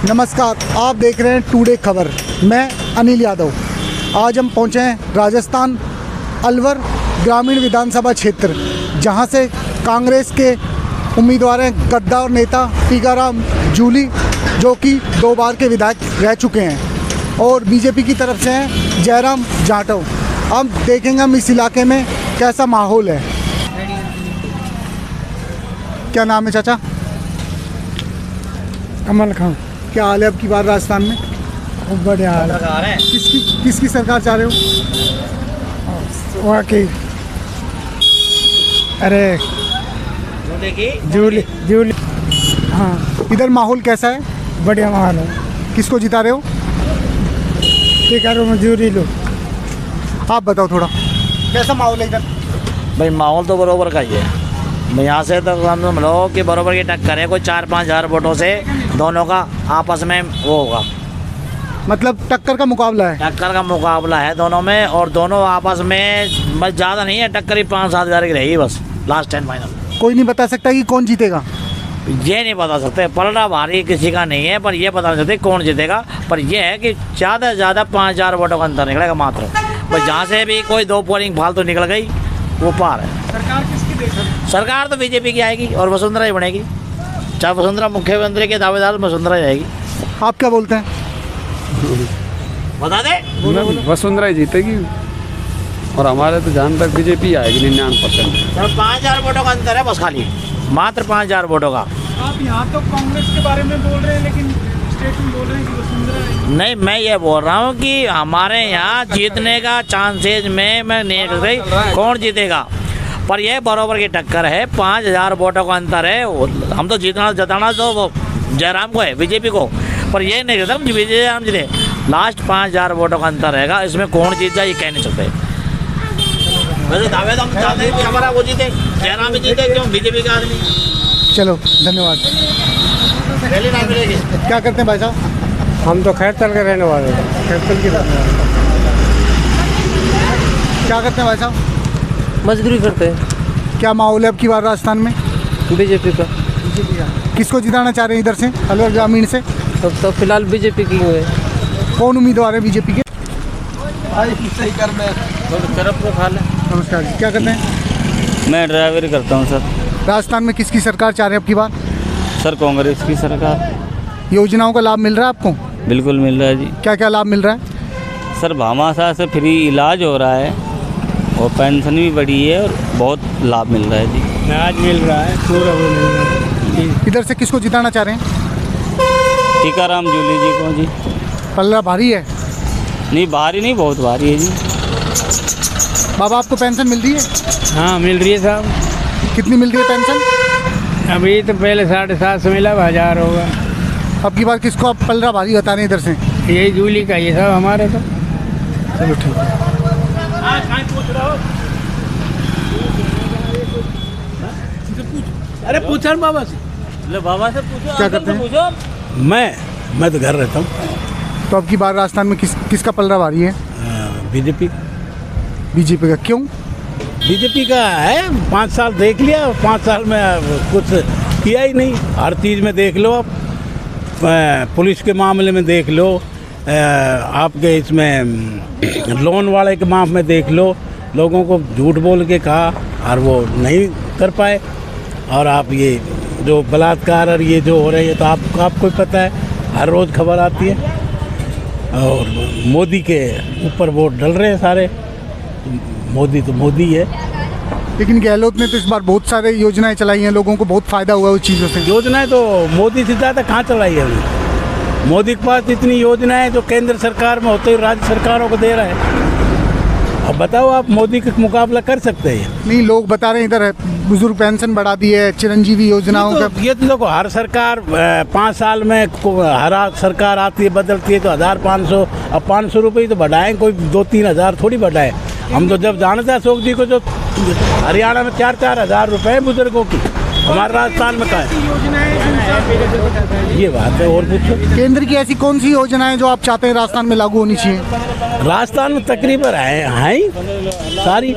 नमस्कार, आप देख रहे हैं टुडे खबर। मैं अनिल यादव। आज हम पहुंचे हैं राजस्थान अलवर ग्रामीण विधानसभा क्षेत्र, जहां से कांग्रेस के उम्मीदवार हैं गद्दार नेता टीकाराम जूली, जो कि 2 बार के विधायक रह चुके हैं, और बीजेपी की तरफ से हैं जयराम जाटव। अब देखेंगे हम इस इलाके में कैसा माहौल है। क्या नाम है चाचा? कमल खान। क्या हाल है अब की बार राजस्थान में? खूब बढ़िया हाल है। किसकी सरकार चाह रहे हो? वहाँ की अरे जूली। हाँ, इधर माहौल कैसा है? बढ़िया माहौल है। किसको जिता रहे हो? टीकाराम जूली लो। आप बताओ थोड़ा, कैसा माहौल है इधर? भाई माहौल तो बरोबर का ही है। मैं यहाँ से तो हम लोग कि बरोबर की टक्कर है। कोई 4-5 हज़ार वोटों से दोनों का आपस में वो होगा, मतलब टक्कर का मुकाबला है। टक्कर का मुकाबला है दोनों में, और दोनों आपस में बस ज़्यादा नहीं है, टक्कर ही 5-7 हज़ार की रहेगी बस, लास्ट एंड फाइनल। कोई नहीं बता सकता कि कौन जीतेगा? ये नहीं बता सकते, पलड़ा भारी किसी का नहीं है, पर ये बता नहीं सकते कौन जीतेगा। पर यह है कि ज़्यादा से ज़्यादा 5,000 वोटों का अंतर निकलेगा मात्र। बस जहाँ से भी कोई 2 पोलिंग फालतू निकल गई वो पार है। सरकार किसकी देख रहे? सरकार तो बीजेपी की आएगी और वसुंधरा ही बनेगी। चाहे वसुंधरा मुख्यमंत्री के दावेदार वसुंधरा ही आएगी। आप क्या बोलते हैं? बता दे। वसुंधरा ही जीतेगी, और हमारे तो जहाँ तक बीजेपी आएगी 99%। 5,000 वोटों का अंतर है बस, खाली मात्र 5,000 वोटों का। आप यहाँ तो कांग्रेस के बारे में बोल रहे हैं, लेकिन स्टेट में बोल रहे हैं कि वसुंधरा। नहीं, मैं ये बोल रहा हूँ कि हमारे यहाँ जीतने का चांसेज में मैं नहीं कर रही कौन जीतेगा, पर यह बराबर की टक्कर है। 5,000 वोटों का अंतर है। हम तो जताना तो वो जयराम को है, बीजेपी को, पर ये नहीं कहता हम जयराम जीते। लास्ट 5,000 वोटों का अंतर रहेगा, इसमें कौन जीत जाए ये कह नहीं सकते। वैसे दावे तो हम चाहते हैं कि हमारा वो जीते, जयराम ही जीते, क्यों बीजेपी का आदमी। चलो, धन्यवाद। पहले ना मिलेगी। क्या करते हैं भाई साहब? हम तो खैरतल के रहने वाले हैं। खैरतल की रहने वाले। क्या करते हैं भाई साहब? मजदूरी करते हैं। क्या माहौल है अब की बार राजस्थान में? बीजेपी का। किसको जिताना चाह रहे हैं इधर से, अलवर ग्रामीण से? तब तो फिलहाल बीजेपी की है। कौन उम्मीदवार है बीजेपी के? नमस्कार जी, क्या करते हैं? मैं ड्राइवरी करता हूँ सर। राजस्थान में किसकी सरकार चाह रहे हैं अब की बार? सर कांग्रेस की सरकार। योजनाओं का लाभ मिल रहा है आपको? बिल्कुल मिल रहा है जी। क्या क्या लाभ मिल रहा है? सर भामाशाह से फ्री इलाज हो रहा है, और पेंशन भी बढ़ी है, और बहुत लाभ मिल रहा है जी। आज मिल रहा है पूरा वो मिल रहा है। इधर से किसको जिताना चाह रहे हैं? टीकाराम जूली जी को जी। पल्ला भारी है? नहीं भारी नहीं, बहुत भारी है जी। बाबा, आपको पेंशन मिल रही है? हाँ मिल रही है साहब। कितनी मिल रही है पेंशन? अभी तो पहले 750 मिला, 1,000 होगा। अब की बार किसको आप पलरा भारी बता रहे हैं इधर से? यही जूली का ये सब हमारे तो। चलो ठीक है। अरे पूछा बाबा से। बाबा से पूछो। क्या करते हैं? मैं तो घर रहता हूँ। तो अब की बार राजस्थान में किसका पलरा भारी है? बीजेपी। बीजेपी का। क्यों? बीजेपी का है, 5 साल देख लिया, 5 साल में कुछ किया ही नहीं। हर चीज़ में देख लो आप, पुलिस के मामले में देख लो, आपके इसमें लोन वाले के मामले में देख लो, लोगों को झूठ बोल के कहा और वो नहीं कर पाए। और आप ये जो बलात्कार और ये जो हो रहे हैं, तो आपको पता है, हर रोज़ खबर आती है। और मोदी के ऊपर वोट डल रहे हैं सारे। मोदी तो मोदी है। लेकिन गहलोत ने तो इस बार बहुत सारे योजनाएं चलाई हैं, लोगों को बहुत फ़ायदा हुआ है उस चीज़ों से। योजनाएं तो मोदी से ज़्यादा कहाँ चलाई है अभी? मोदी के पास इतनी योजनाएं जो केंद्र सरकार में होते हुए राज्य सरकारों को दे रहा है। अब बताओ, आप मोदी का मुकाबला कर सकते हैं? नहीं, लोग बता रहे हैं इधर बुजुर्ग पेंशन बढ़ा दी है, चिरंजीवी योजनाओं का। ये तो देखो, हर सरकार 5 साल में हर सरकार आती है, बदलती है, तो 1,500 अब 500 रुपये तो बढ़ाएं, कोई 2-3 हज़ार थोड़ी बढ़ाए। हम तो जब जानते हैं अशोक जी को, जो हरियाणा में 4-4 हज़ार रुपये बुजुर्गों की, हमारे राजस्थान में कहाँ है? ये बात है। और पूछो, केंद्र की ऐसी कौन सी योजनाएं जो आप चाहते हैं राजस्थान में लागू होनी चाहिए? राजस्थान में तकरीबन है सारी।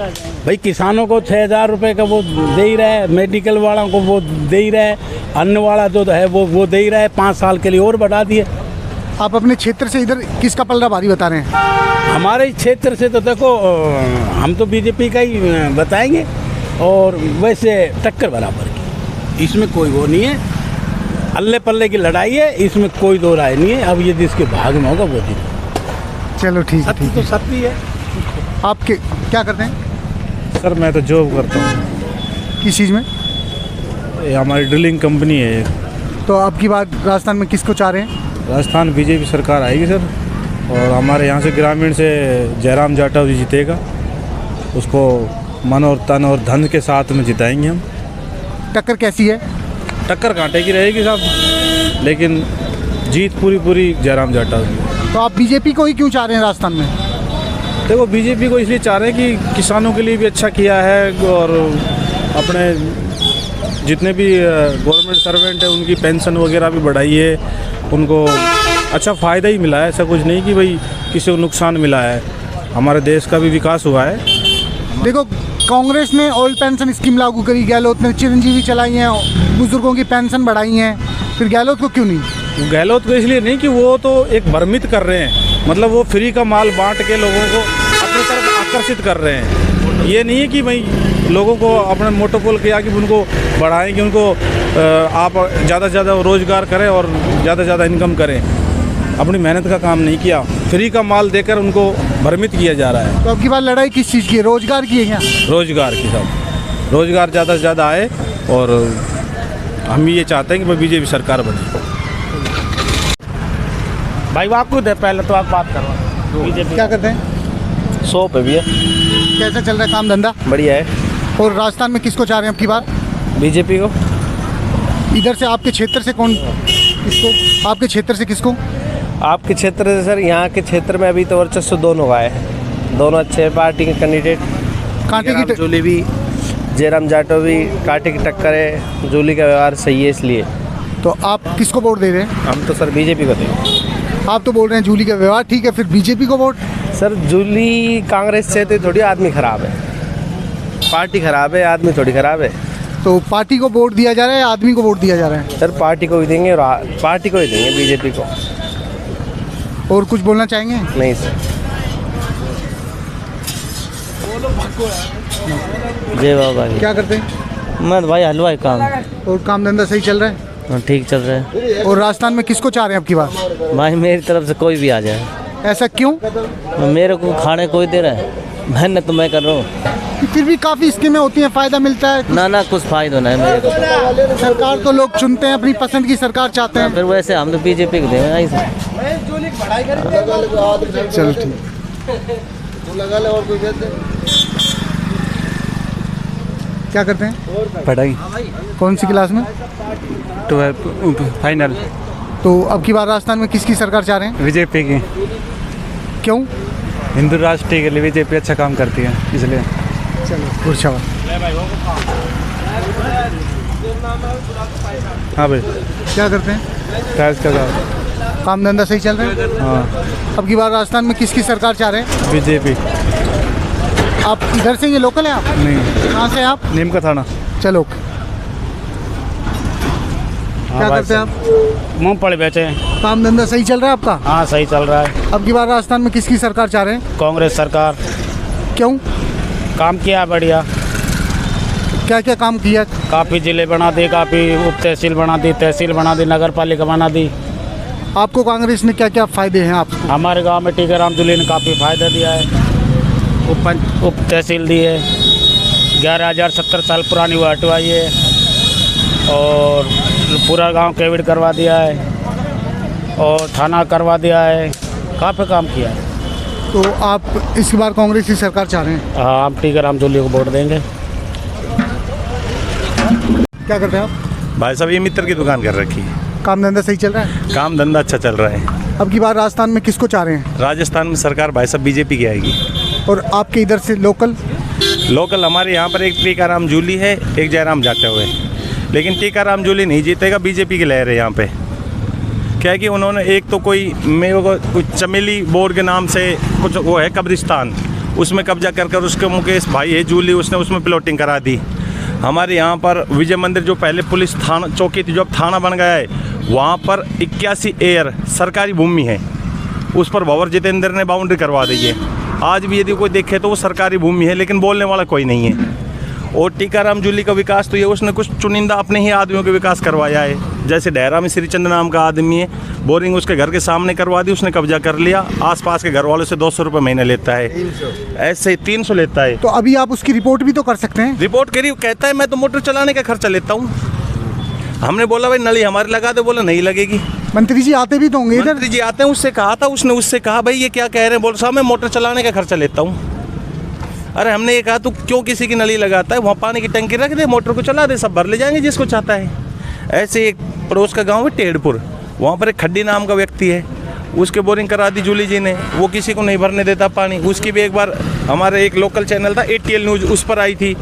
भाई किसानों को 6,000 रुपये का वो दे ही रहा है, मेडिकल वालों को वो दे ही रहा है, अन्न वाला जो है वो दे ही रहा है, 5 साल के लिए और बढ़ा दिए। आप अपने क्षेत्र से इधर किसका पलड़ा भारी बता रहे हैं? हमारे क्षेत्र से तो देखो हम तो बीजेपी का ही बताएंगे, और वैसे टक्कर बराबर की, इसमें कोई वो नहीं है, अल्ले पल्ले की लड़ाई है, इसमें कोई दो राय नहीं है। अब ये जिसके भाग में होगा वो जीत। चलो ठीक है, ठीक तो है। सत्य है। आप क्या करते हैं? सर मैं तो जॉब करता हूँ, किस चीज़ में? ये हमारी ड्रिलिंग कंपनी है। तो अब की बात राजस्थान में किसको चाह रहे हैं? राजस्थान बीजेपी सरकार आएगी सर, और हमारे यहाँ से ग्रामीण से जयराम जाटव जी जीतेगा, उसको मन और तन और धन के साथ में जिताएंगे हम। टक्कर कैसी है? टक्कर कांटे की रहेगी साहब, लेकिन जीत पूरी जयराम जाटव जी। तो आप बीजेपी को ही क्यों चाह रहे हैं राजस्थान में? देखो बीजेपी को इसलिए चाह रहे हैं कि किसानों के लिए भी अच्छा किया है, और अपने जितने भी गवर्नमेंट सर्वेंट है उनकी पेंशन वगैरह भी बढ़ाई है, उनको अच्छा फ़ायदा ही मिला है, ऐसा कुछ नहीं कि भाई किसी को नुकसान मिला है। हमारे देश का भी विकास हुआ है। देखो कांग्रेस ने ओल्ड पेंशन स्कीम लागू करी, गहलोत ने चिरंजीवी चलाई हैं, बुजुर्गों की पेंशन बढ़ाई हैं, फिर गहलोत को क्यों नहीं? गहलोत को इसलिए नहीं कि वो तो एक भ्रमित कर रहे हैं, मतलब वो फ्री का माल बांट के लोगों को अपनी तरफ आकर्षित कर रहे हैं। ये नहीं है कि भाई लोगों को अपना मोटोपोल किया कि उनको बढ़ाएं, कि उनको आप ज़्यादा से ज़्यादा रोज़गार करें और ज़्यादा से ज़्यादा इनकम करें। अपनी मेहनत का काम नहीं किया, फ्री का माल देकर उनको भ्रमित किया जा रहा है। तो अब की बार लड़ाई किस चीज़ की है? रोजगार की है क्या? रोज़गार की साहब, रोज़गार ज़्यादा से ज़्यादा आए, और हम भी ये चाहते हैं कि भाई बीजेपी सरकार बने। भाई आपको दे, पहले तो आप बात करो। बीजेपी क्या करते हैं? शॉप है भैया। कैसा चल रहा है काम धंधा? बढ़िया है। और राजस्थान में किसको चाह रहे हैं अब की बार? बीजेपी को। इधर से आपके क्षेत्र से किसको? आपके क्षेत्र से किसको? आपके क्षेत्र से सर, यहाँ के क्षेत्र में अभी तो वर्चस्व दोनों का है, दोनों अच्छे पार्टी के कैंडिडेट। कांटे की जूली भी, जयराम जाटव भी, कांटे की टक्कर है, जूली का व्यवहार सही है इसलिए। तो आप किसको वोट दे रहे हैं? हम तो सर बीजेपी को देंगे। आप तो बोल रहे हैं जूली का व्यवहार ठीक है, फिर बीजेपी को वोट? सर जूली कांग्रेस से तो थोड़ी आदमी खराब है, पार्टी खराब है, आदमी थोड़ी खराब है। तो पार्टी को वोट दिया जा रहा है या आदमी को वोट दिया जा रहा है? सर पार्टी को ही देंगे, और पार्टी को ही देंगे, बीजेपी को। और कुछ बोलना चाहेंगे? नहीं सर। जय बाबा की। क्या करते हैं? मैं तो भाई हलवाई काम। और काम धंधा सही चल रहा है? ठीक चल रहा है। और राजस्थान में किसको चाह रहे हैं अब की बार? भाई मेरी तरफ से कोई भी आ जाए। ऐसा क्यों? मेरे को खाने कोई दे रहा है, मेहनत तो मैं कर रहा हूँ। फिर भी काफ़ी स्कीमें होती हैं, फ़ायदा मिलता है। ना कुछ फायदा नहीं मेरे को। सरकार तो लोग चुनते हैं, अपनी पसंद की सरकार चाहते हैं। फिर वैसे हम तो बीजेपी को देंगे ऐसे। चलो ठीक। क्या करते हैं? पढ़ाई कौन सी क्लास में? 12 फाइनल। तो अब की बार राजस्थान में किसकी सरकार चाह रहे हैं? बीजेपी की। क्यों? हिंदू राष्ट्र के लिए बीजेपी अच्छा काम करती है, इसलिए। चलो खुशखबर। हाँ भाई, क्या करते हैं? टाइल्स का काम। काम धंधा सही चल रहा है? हाँ। अब की बार राजस्थान में किसकी सरकार चाह रहे हैं? बीजेपी। आप इधर से, ये लोकल है आप? नहीं, कहाँ से आप? नीम का थाना। चलो। क्या करते हैं आप? मूंगफली बेचे हैं। काम धंधा सही चल रहा है आपका? हाँ सही चल रहा है। अब की बार राजस्थान में किसकी सरकार चाह रहे हैं? कांग्रेस सरकार। क्यों? काम किया बढ़िया, क्या क्या काम किया? काफ़ी ज़िले बना दिए, काफ़ी उप तहसील बना दी, तहसील बना दी, नगर पालिका बना दी। आपको कांग्रेस ने क्या क्या फायदे हैं आपको? हमारे गांव में टीकाराम जूली ने काफ़ी फ़ायदा दिया है। उप तहसील दी है, 11,070 साल पुरानी वो हटवाई है, और पूरा गांव कैविड करवा दिया है, और थाना करवा दिया है, काफ़ी काम किया है। तो आप इस बार कांग्रेस की सरकार चाह रहे हैं? हाँ, हम टीकाराम जूली को वोट देंगे। क्या करते हैं आप? भाई साहब ये मित्र की दुकान कर रखी है। काम धंधा सही चल रहा है? काम धंधा अच्छा चल रहा है। अब की बार राजस्थान में किसको चाह रहे हैं? राजस्थान में सरकार भाई साहब बीजेपी की आएगी। और आपके इधर से लोकल? लोकल हमारे यहाँ पर एक टीकाराम जूली है, एक जयराम जाटव है, लेकिन टीकाराम जूली नहीं जीतेगा, बीजेपी की लहर है यहाँ पे। क्या है कि उन्होंने एक तो कोई मेरे को कुछ चमेली बोर्ड के नाम से कुछ वो है कब्रिस्तान, उसमें कब्जा कर उसके मुकेश भाई है जूली, उसने उसमें प्लॉटिंग करा दी। हमारे यहाँ पर विजय मंदिर जो पहले पुलिस थाना चौकी थी, जो अब थाना बन गया है, वहाँ पर 81 एयर सरकारी भूमि है। उस पर भंवर जितेंद्र ने बाउंड्री करवा दी है। आज भी यदि कोई देखे तो वो सरकारी भूमि है, लेकिन बोलने वाला कोई नहीं है। और टीकाराम जूली का विकास तो ये उसने कुछ चुनिंदा अपने ही आदमियों के विकास करवाया है। जैसे डेहरा में श्रीचंद नाम का आदमी है, बोरिंग उसके घर के सामने करवा दी, उसने कब्जा कर लिया। आसपास के घर वालों से 200 रुपये महीने लेता है, ऐसे ही 300 लेता है। तो अभी आप उसकी रिपोर्ट भी तो कर सकते हैं। रिपोर्ट करी, कहता है मैं तो मोटर चलाने का खर्चा लेता हूँ। हमने बोला भाई नली हमारी लगा दो, बोला नहीं लगेगी। मंत्री जी आते भी तो होंगे इधर। मंत्री जी आते हैं, उससे कहा था, उससे कहा भाई ये क्या कह रहे हैं, बोल साहब मैं मोटर चलाने का खर्चा लेता हूँ। अरे हमने ये कहा तू क्यों किसी की नली लगाता है, वहाँ पानी की टंकी रख दे, मोटर को चला दे, सब भर ले जाएंगे जिसको चाहता है। ऐसे एक पड़ोस का गांव है टेढ़पुर, वहाँ पर एक खड्डी नाम का व्यक्ति है, उसके बोरिंग करा दी जूली जी ने, वो किसी को नहीं भरने देता पानी। उसकी भी एक बार हमारे एक लोकल चैनल था ATL न्यूज़, उस पर आई थी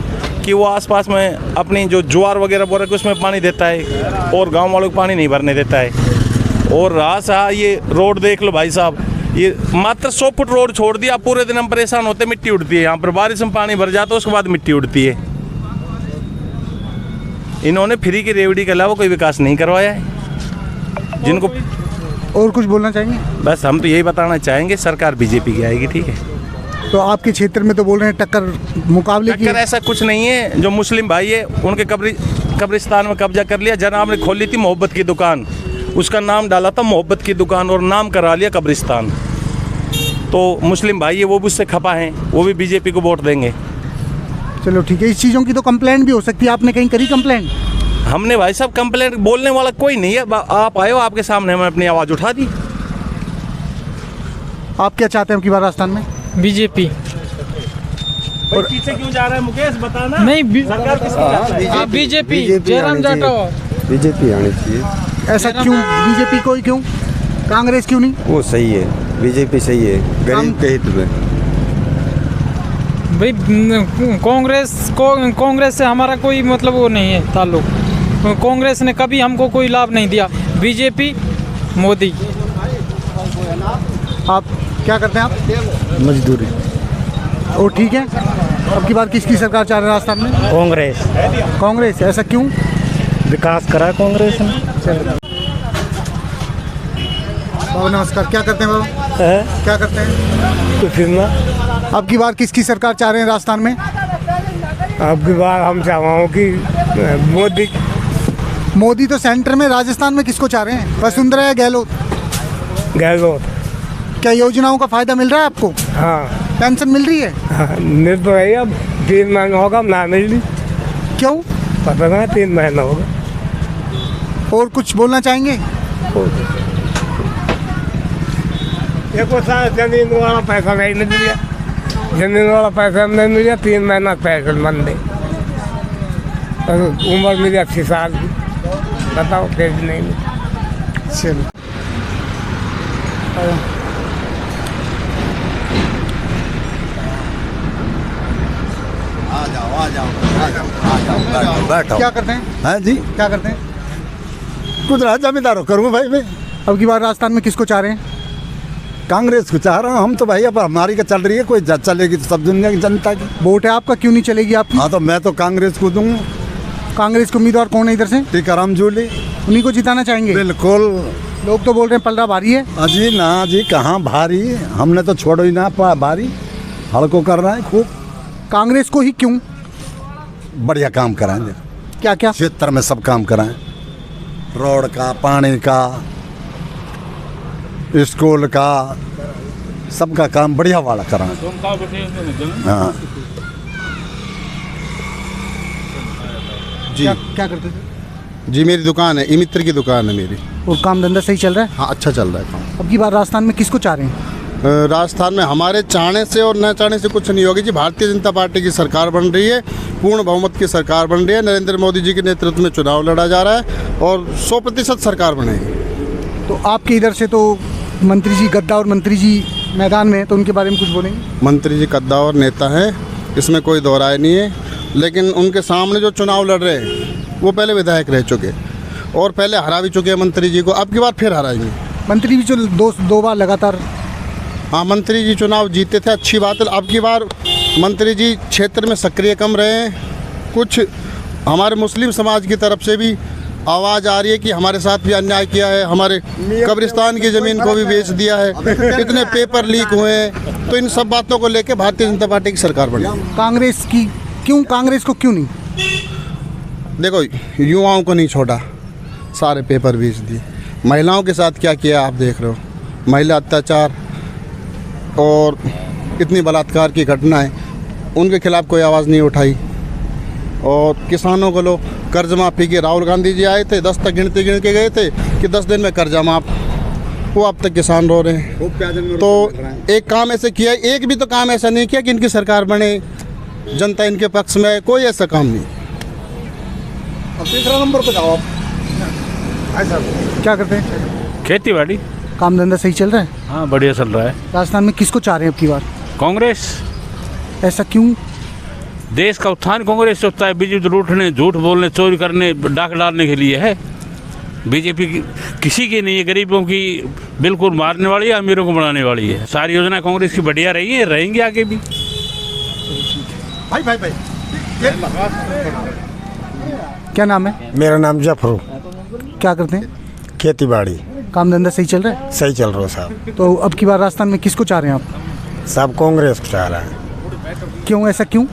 कि वो आसपास में अपनी जो ज्वार वगैरह बोरा के उसमें पानी देता है और गाँव वालों को पानी नहीं भरने देता है। और रहा सहा ये रोड देख लो भाई साहब, ये मात्र 100 फुट रोड छोड़ दिया, पूरे दिन हम परेशान होते, मिट्टी उड़ती है यहाँ पर, बारिश में पानी भर जाता है, उसके बाद मिट्टी उड़ती है। इन्होंने फ्री की रेवड़ी के अलावा कोई विकास नहीं करवाया है। जिनको और कुछ बोलना चाहेंगे? बस हम तो यही बताना चाहेंगे, सरकार बीजेपी की आएगी, ठीक है। तो आपके क्षेत्र में तो बोल रहे हैं टक्कर मुकाबले की। टक्कर ऐसा कुछ नहीं है। जो मुस्लिम भाई है उनके कब्रिस्तान में कब्जा कर लिया। जनाब ने खोली थी मोहब्बत की दुकान, उसका नाम डाला था मोहब्बत की दुकान और नाम करा लिया कब्रिस्तान। तो मुस्लिम भाई है वो भी उससे खपा हैं, वो भी बीजेपी को वोट देंगे। चलो ठीक है, इस चीज़ों की तो कंप्लेंट भी हो सकती है। आपने कहीं करी कंप्लेंट? हमने भाई साहब कंप्लेंट, बोलने वाला कोई नहीं है। आप आए हो, आपके सामने हमने अपनी आवाज़ उठा दी। आप क्या चाहते हैं आपकी बार राजस्थान में? बीजेपी। और पीछे क्यों जा रहा है मुकेश, बताना। नहीं, सरकार किसकी चाहता है? बीजेपी, जयराम जाटव। बीजेपी आनी चाहिए। ऐसा क्यों? बीजेपी को ही क्यों, कांग्रेस क्यों नहीं? वो सही है, बीजेपी सही है, गरीब के हित में। भाई कांग्रेस से हमारा कोई मतलब वो नहीं है ताल्लुक। कांग्रेस ने कभी हमको कोई लाभ नहीं दिया। बीजेपी, मोदी। आप क्या करते हैं? आप मजदूरी। वो ठीक है। अब की बार किसकी सरकार चाह रहे हैं राजस्थान में? कांग्रेस। कांग्रेस, ऐसा क्यों? विकास करा कांग्रेस ने। बाबा नमस्कार, क्या करते हैं बाबा? क्या करते हैं? तो फिर ना अब की बार किसकी सरकार चाह रहे हैं राजस्थान में? अब की बार हम चाहूँ कि मोदी। मोदी तो सेंटर में, राजस्थान में किसको चाह रहे हैं? वसुंधरा या गहलोत? गहलोत। क्या योजनाओं का फायदा मिल रहा है आपको? हाँ। पेंशन मिल रही है? हाँ, मिल तो रही है। अब 3 महीना होगा ना मिल रही। क्यों? पता नहीं, 3 महीना होगा। और कुछ बोलना चाहेंगे? देखो सर, जमीन वाला पैसा नहीं दिया, जमीन वाला पैसा हमने नहीं दिया। 3 महीना पैसा मन दे, उम्र मेरी 80 साल की, बताओ फिर भी नहीं मिली। चलो बैठो। क्या करते हैं? हाँ जी, क्या करते हैं? कुछ रहा जमींदारों करूँ भाई मैं। अब की बार राजस्थान में किसको चाह रहे हैं? कांग्रेस को चाह रहा हूँ हम तो भाई। अब हमारी का चल रही है, कोई चलेगी तो सब दुनिया की जनता की वोट है आपका, क्यों नहीं चलेगी आपकी? हाँ, तो मैं तो कांग्रेस को दूंगा। कांग्रेस के उम्मीदवार कौन है इधर से? टीकाराम जूली। उन्हीं को जिताना चाहेंगे? बिल्कुल। लोग तो बोल रहे हैं पलड़ा भारी है। अजी ना जी, कहाँ भारी, हमने तो छोड़ो ही ना भारी, हड़को कर रहा है खूब। कांग्रेस को ही क्यों? बढ़िया काम कराएंगे। क्या क्या? क्षेत्र में सब काम कराएं, रोड का, पानी का, स्कूल का, सबका काम बढ़िया वाला कराएं। हाँ जी। क्या करते थे? जी मेरी दुकान है, इमित्र की दुकान है मेरी। और काम धंधा सही चल रहा है? हाँ, अच्छा चल रहा है काम। अब की बार राजस्थान में किसको चाह रहे हैं? राजस्थान में हमारे चाहने से और न चाहने से कुछ नहीं होगी जी। भारतीय जनता पार्टी की सरकार बन रही है, पूर्ण बहुमत की सरकार बन रही है। नरेंद्र मोदी जी के नेतृत्व में चुनाव लड़ा जा रहा है और 100% सरकार बनेगी। तो आपके इधर से तो मंत्री जी गद्दा और मंत्री जी मैदान में है, तो उनके बारे में कुछ बोलेंगे? मंत्री जी कद्दावर नेता हैं, इसमें कोई दो राय नहीं है। लेकिन उनके सामने जो चुनाव लड़ रहे हैं वो पहले विधायक रह चुके और पहले हरा भी चुके हैं मंत्री जी को, अब की बार फिर हराएंगे। मंत्री भी जो दो बार लगातार। हाँ, मंत्री जी चुनाव जीते थे, अच्छी बात है। अब की बार मंत्री जी क्षेत्र में सक्रिय कम रहे हैं, कुछ हमारे मुस्लिम समाज की तरफ से भी आवाज़ आ रही है कि हमारे साथ भी अन्याय किया है, हमारे कब्रिस्तान की ज़मीन को भी बेच दिया है, इतने पेपर लीक हुए हैं। तो इन सब बातों को लेकर भारतीय जनता पार्टी की सरकार बनी। कांग्रेस की क्यों, कांग्रेस को क्यों नहीं? देखो, युवाओं को नहीं छोड़ा, सारे पेपर बेच दिए। महिलाओं के साथ क्या किया आप देख रहे हो, महिला अत्याचार और इतनी बलात्कार की घटनाएं, उनके खिलाफ कोई आवाज़ नहीं उठाई। और किसानों को लो कर्ज माफ़ी की, राहुल गांधी जी आए थे, 10 तक गिन के गए थे कि 10 दिन में कर्जा माफ़, वो अब तक किसान रो रहे हैं। तो एक काम ऐसे किया, एक भी तो काम ऐसा नहीं किया कि इनकी सरकार बने, जनता इनके पक्ष में, कोई ऐसा काम नहीं। अब तीसरा नंबर पर जाओ आप। क्या करते हैं? खेती बाड़ी। काम धंधा सही चल रहा है? हाँ, बढ़िया चल रहा है। राजस्थान में किसको चाह रहे हैं अब की बार? कांग्रेस। ऐसा क्यों? देश का उत्थान कांग्रेस से होता है। बीजेपी लूटने, झूठ बोलने, चोरी करने, डाक डालने के लिए है। बीजेपी किसी की नहीं है, गरीबों की बिल्कुल मारने वाली है, अमीरों को बढ़ाने वाली है। सारी योजना कांग्रेस की बढ़िया रही है, रहेंगी आगे भी। भाई क्या नाम है? मेरा नाम जफरू। क्या करते हैं? खेती बाड़ी। काम धंधा सही चल रहा है? सही चल रहा है साहब। तो अब की बार राजस्थान में किसको चाह रहे हैं आप? सब कांग्रेस को चाह रहा है। क्यों, ऐसा क्यों?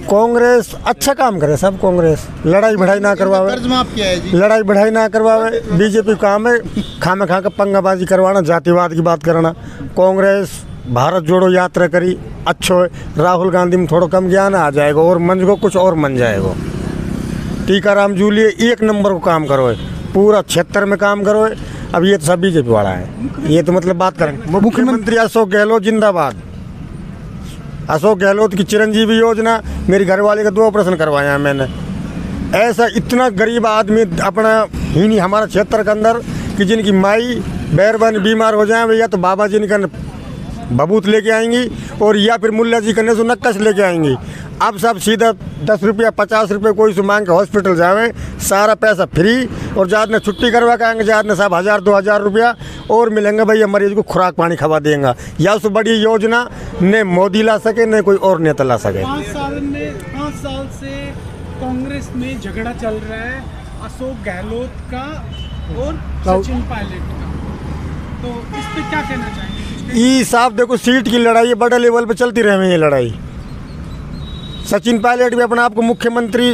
कांग्रेस अच्छा काम करे, सब कांग्रेस लड़ाई बढ़ाई ना करवावे, कर्ज माफ किया है जी, लड़ाई बढ़ाई ना करवावे। बीजेपी काम है खामे खा कर पंगाबाजी करवाना, जातिवाद की बात करना। कांग्रेस भारत जोड़ो यात्रा करी, अच्छो है। राहुल गांधी में थोड़ा कम ज्ञान आ जाएगा और मंज को कुछ और मन जाएगा। टीकाराम जूलिए एक नंबर को काम करो है, पूरा क्षेत्र में काम करो है। अब ये तो सब बीजेपी वाला है, ये तो मतलब बात करें। मुख्यमंत्री अशोक गहलोत जिंदाबाद। अशोक गहलोत की चिरंजीवी योजना, मेरी घरवाले का 2 ऑपरेशन करवाया है मैंने। ऐसा इतना गरीब आदमी अपना ही नहीं हमारा क्षेत्र के अंदर कि जिनकी माई बैरबानी बीमार हो जाए, या तो बाबा जी निकल बबूत लेके आएंगी और या फिर मुल्ला जी करने से नक्कश लेके आएंगी। अब सब सीधा 10 रुपया 50 रुपये कोई से मांग के हॉस्पिटल जावे, सारा पैसा फ्री। और जात ने छुट्टी करवा के आएंगे, जात ने साहब 1000-2000 रुपया और मिलेंगे, भैया मरीज को खुराक पानी खवा देंगे। या उससे बड़ी योजना ने मोदी ला सके, न कोई और नेता ला सके। 5 साल से कांग्रेस में झगड़ा चल रहा है अशोक गहलोत का और सचिन पायलट का, तो इस पे क्या कहना चाहेंगे? ये साहब देखो, सीट की लड़ाई बड़े लेवल पे चलती रहे ये लड़ाई। सचिन पायलट भी अपने आप को मुख्यमंत्री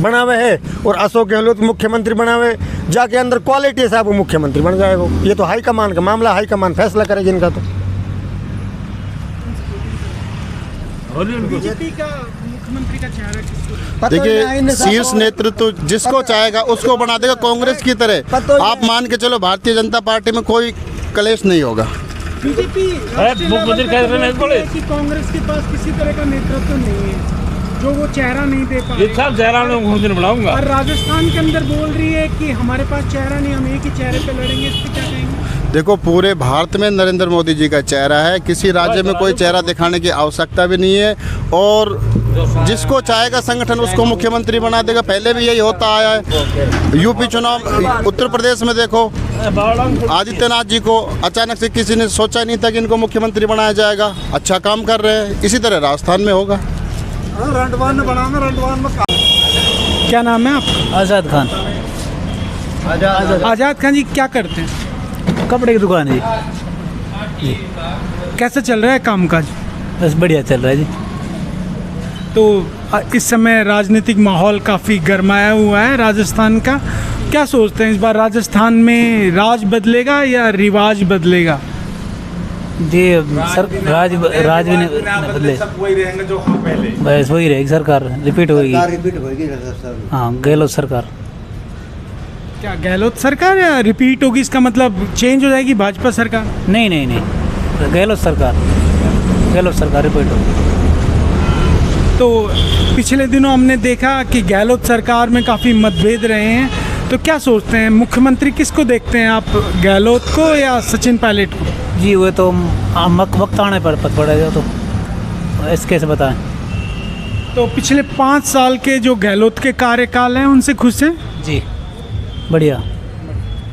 बनावे है और अशोक गहलोत मुख्यमंत्री बनावे, जाके अंदर क्वालिटी है साहब, वो मुख्यमंत्री बन जाएगा। ये तो हाईकमान का मामला, हाईकमान फैसला करेगी इनका। तो बीजेपी का मुख्यमंत्री का चेहरा किसको? देखिए, शीर्ष नेतृत्व जिसको चाहेगा उसको बना देगा। कांग्रेस की तरह आप मान के चलो, भारतीय जनता पार्टी में कोई कलेश नहीं होगा। बीजेपी मुख्यमंत्री कह रहे हैं कि कांग्रेस के पास किसी तरह का नेतृत्व नहीं है, जो वो चेहरा नहीं दे पा रहे। चेहरा मैं बनाऊंगा। और राजस्थान के अंदर बोल रही है कि हमारे पास चेहरा नहीं, हम एक ही चेहरे पे लड़ेंगे। इस पे क्या कहेंगे? देखो, पूरे भारत में नरेंद्र मोदी जी का चेहरा है, किसी राज्य में कोई चेहरा दिखाने की आवश्यकता भी नहीं है। और जिसको चाहेगा संगठन उसको मुख्यमंत्री बना देगा। पहले भी यही होता आया है। यूपी चुनाव, उत्तर प्रदेश में देखो, आदित्यनाथ जी को अचानक से किसी ने सोचा नहीं था कि इनको मुख्यमंत्री बनाया जाएगा। अच्छा काम कर रहे हैं, इसी तरह राजस्थान में होगा। क्या नाम है आपका? आज़ाद खान। आज़ाद खान जी क्या करते हैं? कपड़े की दुकान है जी। कैसा चल रहा है कामकाज? बस बढ़िया चल रहा है जी। तो इस समय राजनीतिक माहौल काफ़ी गरमाया हुआ है राजस्थान का। क्या सोचते हैं इस बार राजस्थान में राज बदलेगा या रिवाज बदलेगा? जी सर, राज भी नहीं बदले, बस वही रहेगी सरकार, रिपीट होगी। हाँ, गहलोत सरकार। क्या गहलोत सरकार या रिपीट होगी? इसका मतलब चेंज हो जाएगी भाजपा सरकार? नहीं नहीं नहीं, गहलोत सरकार रिपीट होगी। तो पिछले दिनों हमने देखा कि गहलोत सरकार में काफ़ी मतभेद रहे हैं, तो क्या सोचते हैं मुख्यमंत्री किसको देखते हैं आप, गहलोत को या सचिन पायलट को? जी वो तो वक्त आने पर पता पड़ेगा, तो ऐसे कैसे बताएं। तो पिछले 5 साल के जो गहलोत के कार्यकाल हैं उनसे खुश हैं? जी बढ़िया।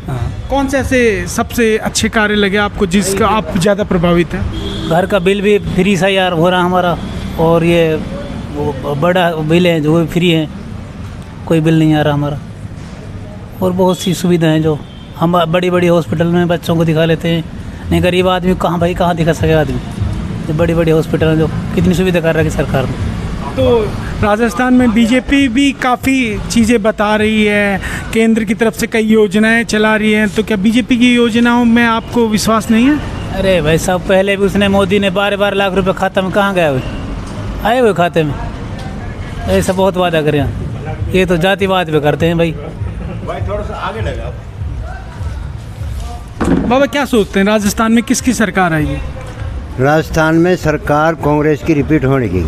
हाँ। कौन से ऐसे सबसे अच्छे कार्य लगे आपको जिसका आप ज़्यादा प्रभावित हैं? घर का बिल भी फ्री सा यार हो रहा हमारा, और ये वो बड़ा बिल है जो भी फ्री है, कोई बिल नहीं आ रहा हमारा। और बहुत सी सुविधाएं हैं जो हम बड़ी बड़ी हॉस्पिटल में बच्चों को दिखा लेते हैं, नहीं गरीब आदमी कहाँ भाई कहाँ दिखा सके आदमी। ये बड़ी बड़ी हॉस्पिटल हैं जो कितनी सुविधा कर रही है सरकार ने। तो राजस्थान में बीजेपी भी काफ़ी चीज़ें बता रही है, केंद्र की तरफ से कई योजनाएं चला रही हैं, तो क्या बीजेपी की योजनाओं में आपको विश्वास नहीं है? अरे भाई साहब, पहले भी उसने मोदी ने 12 लाख रुपए खाते में कहाँ गए हुए, आए हुए खाते में। ऐसा बहुत वादा करें, ये तो जातिवाद पे करते हैं भाई। थोड़ा सा आगे लगा। बाबा क्या सोचते हैं राजस्थान में किसकी सरकार आएगी? राजस्थान में सरकार कांग्रेस की रिपीट होने की।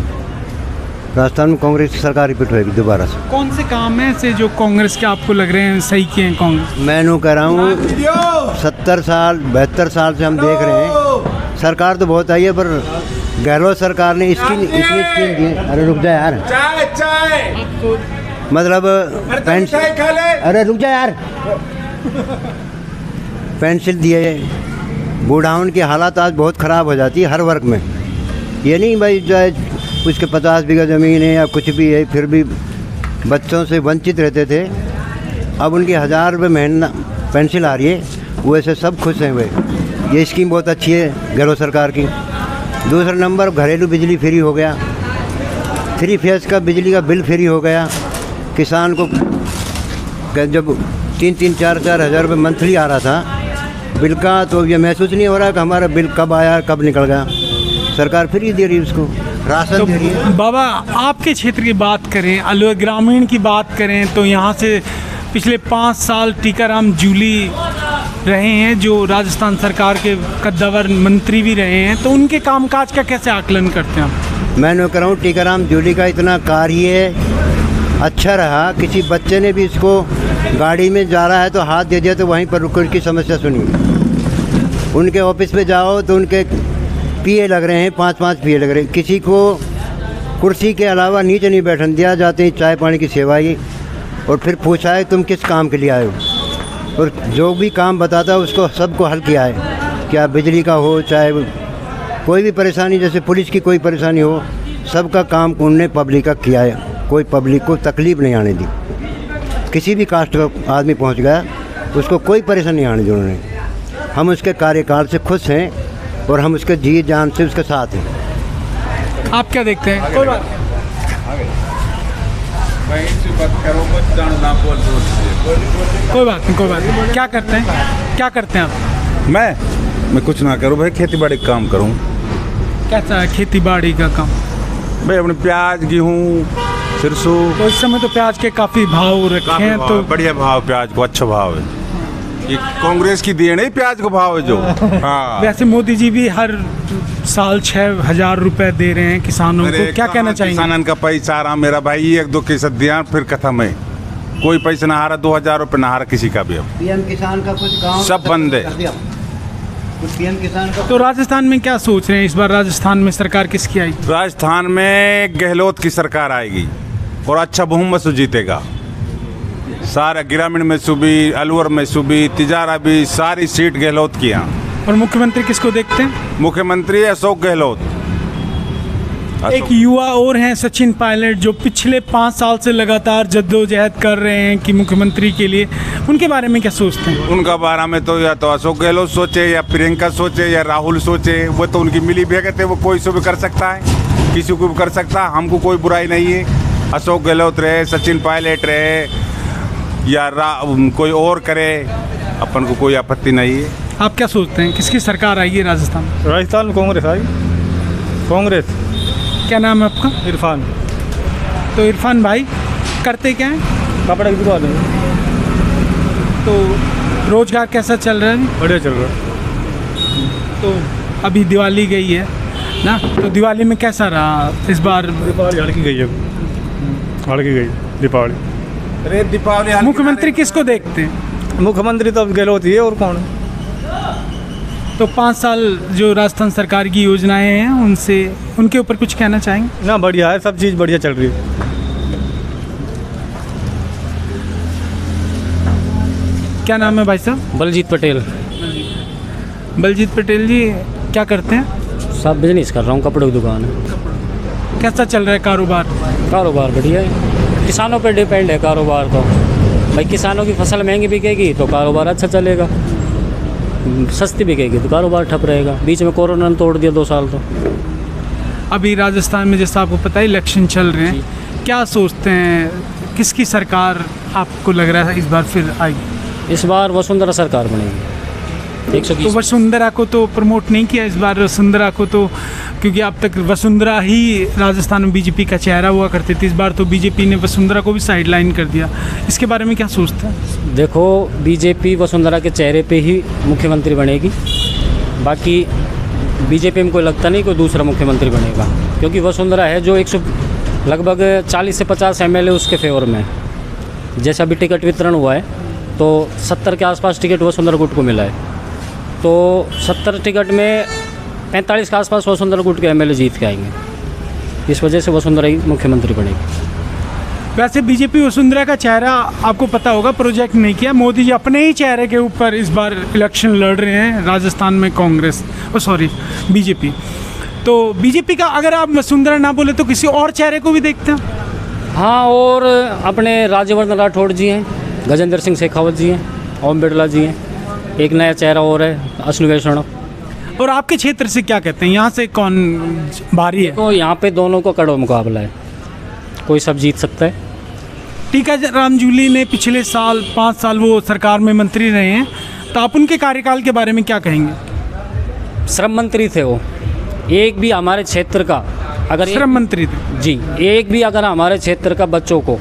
राजस्थान में कांग्रेस की सरकार रिपीट होगी दोबारा से। कौन से काम हैं से जो कांग्रेस के आपको लग रहे हैं सही किए हैं कांग्रेस? मैं यूँ कह रहा हूँ 70 साल 72 साल से हम देख रहे हैं, सरकार तो बहुत आई है पर गहलोत सरकार ने इतनी स्कीम दी। अरे रुक जा यार, मतलब अरे रुक जा यार, पेंशन दिए। बूढ़ाउन की हालत आज बहुत ख़राब हो जाती है हर वर्ग में। ये नहीं भाई जो उसके 50 बीघा ज़मीन है या कुछ भी है, फिर भी बच्चों से वंचित रहते थे। अब उनकी 1000 रुपये महीना पेंशन आ रही है, वैसे सब खुश हैं भाई। ये स्कीम बहुत अच्छी है गहलोत सरकार की। दूसरा नंबर, घरेलू बिजली फ्री हो गया, 3 फेज का बिजली का बिल फ्री हो गया। किसान को जब 3-3, 4-4 हज़ार रुपये मंथली आ रहा था बिल का, तो ये महसूस नहीं हो रहा कि हमारा बिल कब आया कब निकल गया। सरकार फ्री दे रही है उसको, राशन दे रही है। बाबा आपके क्षेत्र की बात करें, अलवर ग्रामीण की बात करें, तो यहाँ से पिछले 5 साल टीकाराम जूली रहे हैं जो राजस्थान सरकार के कद्दावर मंत्री भी रहे हैं, तो उनके कामकाज का कैसे आकलन करते हैं आप? मैं न कह रहा हूँ टीकाराम जूली का इतना कार्य अच्छा रहा, किसी बच्चे ने भी इसको गाड़ी में जा रहा है तो हाथ दे दिया तो वहीं पर रुक की समस्या सुनी। उनके ऑफिस पे जाओ तो उनके पीए लग रहे हैं, 5-5 पीए लग रहे हैं। किसी को कुर्सी के अलावा नीचे नहीं बैठने दिया, जाते ही चाय पानी की सेवाई, और फिर पूछा है तुम किस काम के लिए आए हो, और जो भी काम बताता है उसको सबको हल किया है। क्या बिजली का हो, चाहे कोई भी परेशानी, जैसे पुलिस की कोई परेशानी हो, सबका काम उनने पब्लिक का किया है। कोई पब्लिक को तकलीफ़ नहीं आने दी। किसी भी कास्ट का आदमी पहुंच गया उसको कोई परेशानी नहीं आने दी उन्होंने। हम उसके कार्यकाल से खुश हैं और हम उसके जी जान से उसके साथ हैं। आप क्या देखते हैं? कोई बात नहीं, कोई बात नहीं। क्या करते हैं, क्या करते हैं आप? मैं कुछ ना करूँ भाई, खेती बाड़ी का काम करूँ। कैसा है खेती बाड़ी का काम? भाई अपने प्याज, गेहूँ, सरसों। तो इस समय तो प्याज के काफ़ी भाव रखे हैं, तो बढ़िया भाव, प्याज को अच्छा भाव है। ये कांग्रेस की देन है, प्याज को भाव है जो। हाँ। वैसे मोदी जी भी हर साल 6000 रुपए दे रहे हैं किसानों को, क्या कहना चाहिए? किसानन का पैसा आ रहा मेरा भाई, 1-2 केस दिया फिर खत्म है। कोई पैसा ना आ रहा, 2000 रुपये ना आ रहा किसी का भी। अब पीएम किसान का कुछ गाँव सब बंद है। पीएम किसान का तो राजस्थान में क्या सोच रहे हैं इस बार राजस्थान में सरकार किसकी आएगी? राजस्थान में गहलोत की सरकार आएगी और अच्छा बहुमत से जीतेगा। सारा ग्रामीण में सूबी, अलवर में सूबी, तिजारा भी, सारी सीट गहलोत की यहाँ। और मुख्यमंत्री किसको देखते हैं? मुख्यमंत्री अशोक गहलोत। एक युवा और हैं सचिन पायलट, जो पिछले 5 साल से लगातार जद्दोजहद कर रहे हैं कि मुख्यमंत्री के लिए, उनके बारे में क्या सोचते हैं? उनका बारे में तो या तो अशोक गहलोत सोचे, या प्रियंका सोचे, या राहुल सोचे। वो तो उनकी मिली भगत है, वो कोई से भी कर सकता है, किसी को भी कर सकता है। हमको कोई बुराई नहीं है। अशोक गहलोत रहे, सचिन पायलट रहे, या कोई और करे, अपन को कोई आपत्ति नहीं है। आप क्या सोचते हैं किसकी सरकार आएगी राजस्थान में? राजस्थान में कांग्रेस आई। कांग्रेस। क्या नाम है आपका? इरफान। तो इरफान भाई करते क्या हैं? कपड़े की दुकान है। तो रोजगार कैसा चल रहा है? बढ़िया चल रहा है। तो अभी दिवाली गई है ना, तो दिवाली में कैसा रहा इस बार? दीपावली हल्की गई है, हल्की गई दीपावली। अरे दीपावली मुख्यमंत्री किसको देखते हैं? मुख्यमंत्री तो अब गहलोत ही है, और कौन? तो 5 साल जो राजस्थान सरकार की योजनाएं हैं उनसे, उनके ऊपर कुछ कहना चाहेंगे? ना बढ़िया है, सब चीज़ बढ़िया चल रही है। क्या नाम है भाई साहब? बलजीत पटेल। बलजीत पटेल जी क्या करते हैं? सब बिजनेस कर रहा हूँ, कपड़ों की दुकान है। कैसा चल रहा है कारोबार? कारोबार बढ़िया है। किसानों पर डिपेंड है कारोबार तो। भाई किसानों की फसल महंगी बिकेगी तो कारोबार अच्छा चलेगा, सस्ती बिकेगी तो कारोबार ठप रहेगा। बीच में कोरोना ने तोड़ दिया 2 साल तो। अभी राजस्थान में जैसा आपको पता है इलेक्शन चल रहे हैं, क्या सोचते हैं किसकी सरकार आपको लग रहा है इस बार फिर आएगी? इस बार वसुंधरा सरकार बनेगी। 120 तो वसुंधरा को तो प्रमोट नहीं किया इस बार, वसुंधरा को तो, क्योंकि अब तक वसुंधरा ही राजस्थान में बीजेपी का चेहरा हुआ करती थी। इस बार तो बीजेपी ने वसुंधरा को भी साइडलाइन कर दिया। इसके बारे में क्या सोचते हैं? देखो, बीजेपी वसुंधरा के चेहरे पे ही मुख्यमंत्री बनेगी, बाकी बीजेपी में कोई लगता नहीं कोई दूसरा मुख्यमंत्री बनेगा, क्योंकि वसुंधरा है जो लगभग 40 से 50 MLA उसके फेवर में है। जैसा अभी टिकट वितरण हुआ है तो 70 के आसपास टिकट वसुंधरा गुट को मिला है, तो 70 टिकट में 45 के आसपास वसुंधरा गुट के MLA जीत के आएंगे। इस वजह से वसुंधरा ही मुख्यमंत्री बनेगी। वैसे बीजेपी वसुंधरा का चेहरा आपको पता होगा प्रोजेक्ट नहीं किया, मोदी जी अपने ही चेहरे के ऊपर इस बार इलेक्शन लड़ रहे हैं राजस्थान में बीजेपी। तो बीजेपी का अगर आप वसुंधरा ना बोले तो किसी और चेहरे को भी देखते हैं? हाँ, और अपने राज्यवर्धन राठौड़ जी हैं, गजेंद्र सिंह शेखावत जी हैं, ओम बिरला जी हैं, एक नया चेहरा और है अश्विनी वैष्णव। और आपके क्षेत्र से क्या कहते हैं, यहाँ से कौन भारी है? तो यहाँ पे दोनों का कड़वा मुकाबला है, कोई सब जीत सकता है। टीकाराम जूली ने पिछले साल 5 साल वो सरकार में मंत्री रहे हैं, तो आप उनके कार्यकाल के बारे में क्या कहेंगे? श्रम मंत्री थे वो, एक भी हमारे क्षेत्र का अगर श्रम मंत्री थे जी, एक भी अगर हमारे क्षेत्र का बच्चों को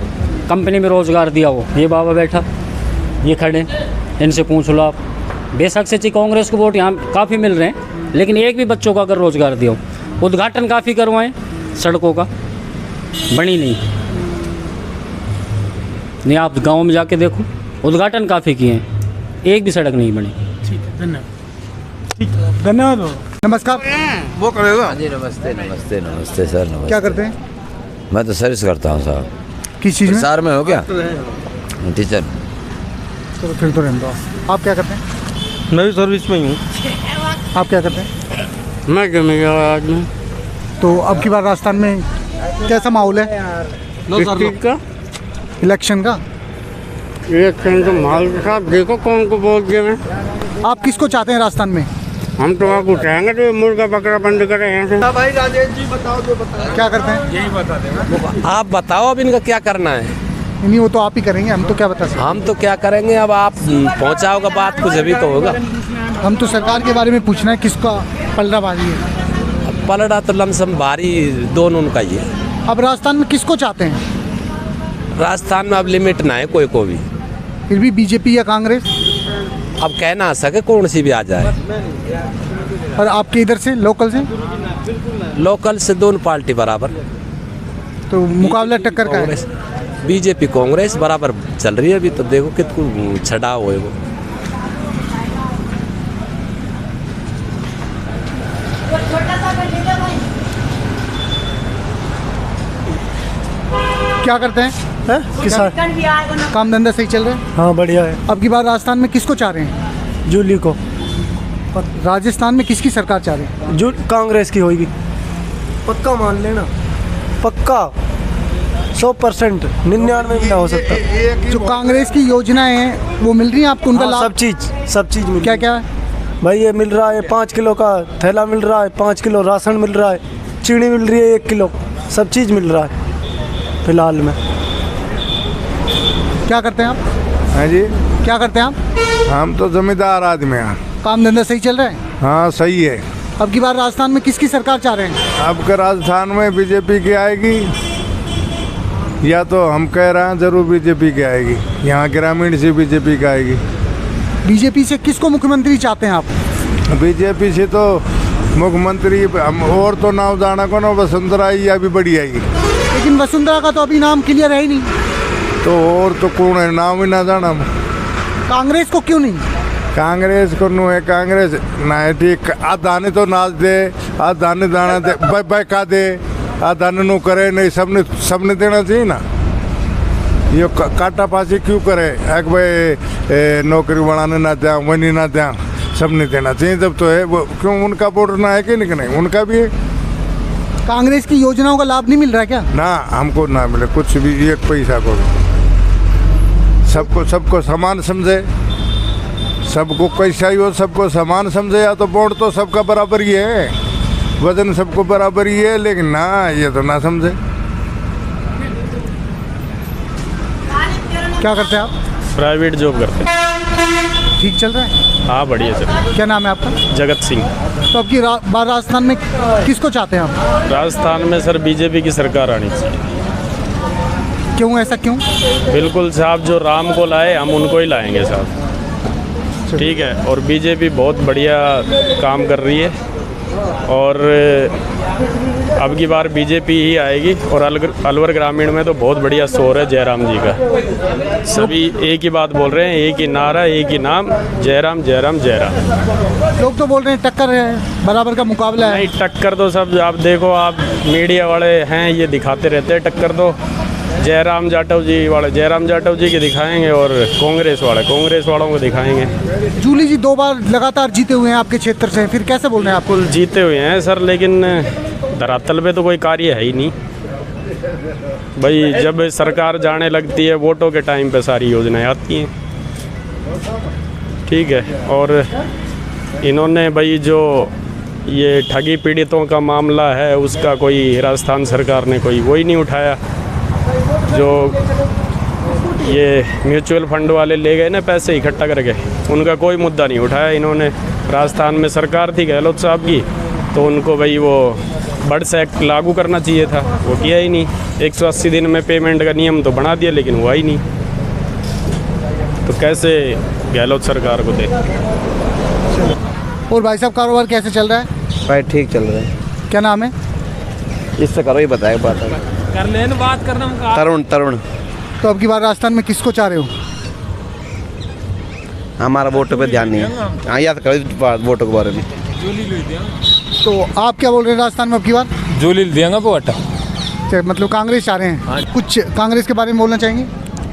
कंपनी में रोजगार दिया हो, ये बाबा बैठा, ये खड़े, इनसे पूछ लो आप। बेशक से कांग्रेस को वोट यहाँ काफ़ी मिल रहे हैं, लेकिन एक भी बच्चों को अगर रोजगार दिया हो, उद्घाटन काफ़ी करवाएं सड़कों का, बनी नहीं आप गांव में जाके देखो, उद्घाटन काफ़ी किए हैं, एक भी सड़क नहीं बनी। ठीक है, धन्यवाद। धन्यवाद। नमस्कार। वो करेगा। जी नमस्ते नमस्ते नमस्ते सर, नमस्ते। क्या करते हैं? मैं तो सर्विस करता हूँ साहब। किस चीज़ में? प्रसार में हो क्या? टीचर। चलो फिर तो रहने दो। आप क्या करते हैं? मैं भी सर्विस में ही हूँ। आप क्या करते हैं? मैं क्यों नहीं गया आज में। तो अब की बार राजस्थान में कैसा माहौल है का? इलेक्शन का? इलेक्शन का माहौल के साथ देखो कौन को वोट दें। आप किसको चाहते हैं राजस्थान में? हम तो आपको चाहेंगे तो मुर्गा बकरा बंद करें यहाँ से। भाई राजेश जी बताओ, जो बताओ क्या करते हैं? यही बता देना। आप बताओ अब इनका क्या करना है। नहीं, वो तो आप ही करेंगे, हम तो क्या बता सकते। हम तो क्या करेंगे, अब आप पहुँचाओगे बात कुछ अभी तो होगा। हम तो सरकार के बारे में पूछना है, किसका पलड़ा भारी है? पलड़ा तो लमसम भारी दोनों उनका ही है। अब राजस्थान में किसको चाहते हैं? राजस्थान में अब लिमिट ना है कोई को भी। फिर भी बीजेपी या कांग्रेस? अब कह ना सके कौन सी भी आ जाए। और आपके इधर से लोकल से? लोकल से दोनों पार्टी बराबर। तो मुकाबला टक्कर का है? बीजेपी कांग्रेस बराबर चल रही है अभी, तो देखो कितना छड़ा हुआ है वो। क्या करते हैं? किसान। काम धंधा सही चल रहा है? हाँ बढ़िया है। अब की बार राजस्थान में किसको चाह रहे हैं? जूली को। और राजस्थान में किसकी सरकार चाह रहे हैं? जो कांग्रेस की होगी। पक्का मान लेना, पक्का 100%, 99 भी ना हो सकता। जो कांग्रेस की योजनाएं हैं वो मिल रही हैं आपको? उनका लाभ? सब चीज़ मिल। क्या क्या है भाई? ये मिल रहा है 5 किलो का थैला मिल रहा है, 5 किलो राशन मिल रहा है, चीनी मिल रही है 1 किलो, सब चीज़ मिल रहा है फिलहाल में। क्या करते हैं आप? हाँ जी। क्या करते हैं आप? हम तो जमींदार आदमी हैं। काम धंधा सही चल रहा है? हाँ सही है। अब की बार राजस्थान में किसकी सरकार चाह रहे हैं? अब के राजस्थान में बीजेपी की आएगी, या तो हम कह रहे हैं जरूर बीजेपी की आएगी। यहाँ ग्रामीण से बीजेपी की आएगी। बीजेपी से किसको मुख्यमंत्री चाहते हैं आप? बीजेपी से तो मुख्यमंत्री हम और तो नाम जाना को ना वसुंधरा आई या भी बड़ी आएगी। लेकिन वसुंधरा का तो अभी नाम क्लियर है ही नहीं। तो और तो कौन है, नाम ही ना जाना। कांग्रेस को क्यों नहीं? कांग्रेस को नो है, कांग्रेस ना है ठीक। आ दाने तो नाच दे, आ दाने दाना दे, बैका दे, आ दाने नो करे नहीं, सबने देना चाहिए ना। ये काटा पासी क्यों करे? एक भाई नौकरी बढ़ाने ना दें, वही ना दें, सबने देना चाहिए। जब तो है वो क्यों, उनका वोट ना है कि नहीं? उनका भी है। कांग्रेस की योजनाओं का लाभ नहीं मिल रहा है क्या? ना हमको ना मिले कुछ भी, एक पैसा को भी। सबको समान समझे, सबको कैसा ही हो, सबको समान समझे। या तो वोट तो सबका बराबर ही है, वजन सबको बराबर ही है, लेकिन ना ये तो ना समझे। क्या करते हैं आप? प्राइवेट जॉब करते हैं। ठीक चल रहा है? हाँ बढ़िया सर। क्या नाम है आपका? जगत सिंह। तो अब की बार राजस्थान में किसको चाहते हैं आप? राजस्थान में सर बीजेपी की सरकार आनी चाहिए। क्यों, ऐसा क्यों? बिल्कुल साहब, जो राम को लाए हम उनको ही लाएंगे साहब। ठीक है, और बीजेपी बहुत बढ़िया काम कर रही है और अब की बार बीजेपी ही आएगी। और अलवर ग्रामीण में तो बहुत बढ़िया शोर है जयराम जी का। सभी एक ही बात बोल रहे हैं, एक ही नारा, एक ही नाम, जयराम जयराम जयराम। लोग तो बोल रहे हैं टक्कर है, बराबर का मुकाबला है। नहीं, टक्कर तो सब आप देखो, आप मीडिया वाले हैं ये दिखाते रहते हैं टक्कर। तो जयराम जाटव जी वाले जयराम जाटव जी के दिखाएंगे और कांग्रेस वाले कांग्रेस वालों को दिखाएंगे। जूली जी 2 बार लगातार जीते हुए हैं आपके क्षेत्र से, फिर कैसे बोल रहे हैं आप? बिल्कुल जीते हुए हैं सर, लेकिन धरातल पे तो कोई कार्य है ही नहीं भाई। जब सरकार जाने लगती है वोटों के टाइम पे सारी योजनाएं आती हैं। ठीक है, और इन्होंने भाई जो ये ठगी पीड़ितों का मामला है उसका कोई राजस्थान सरकार ने कोई वही नहीं उठाया। जो ये म्यूचुअल फंड वाले ले गए ना पैसे इकट्ठा करके, उनका कोई मुद्दा नहीं उठाया इन्होंने। राजस्थान में सरकार थी गहलोत साहब की, तो उनको भाई वो बर्ड्स एक्ट लागू करना चाहिए था, वो किया ही नहीं। 180 दिन में पेमेंट का नियम तो बना दिया, लेकिन हुआ ही नहीं। तो कैसे गहलोत सरकार को दे। और भाई साहब कारोबार कैसे चल रहा है? भाई ठीक चल रहा है। क्या नाम है? इससे करो ही बताएगा बात कर लेना बात करना। तरुण। तो अब की बार राजस्थान में किसको चाह रहे हो? हमारा वोटों पे ध्यान नहीं है। हाँ याद करो वोटों के बारे में। तो आप क्या बोल रहे हैं राजस्थान में अब की बार? जूली देंगे वोट। मतलब कांग्रेस चाह रहे हैं। कुछ कांग्रेस के बारे में बोलना चाहेंगे?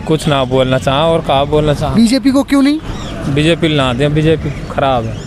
कुछ ना बोलना चाह और कहा बोलना चाह। बीजेपी को क्यों नहीं? बीजेपी ना दें, बीजेपी खराब है।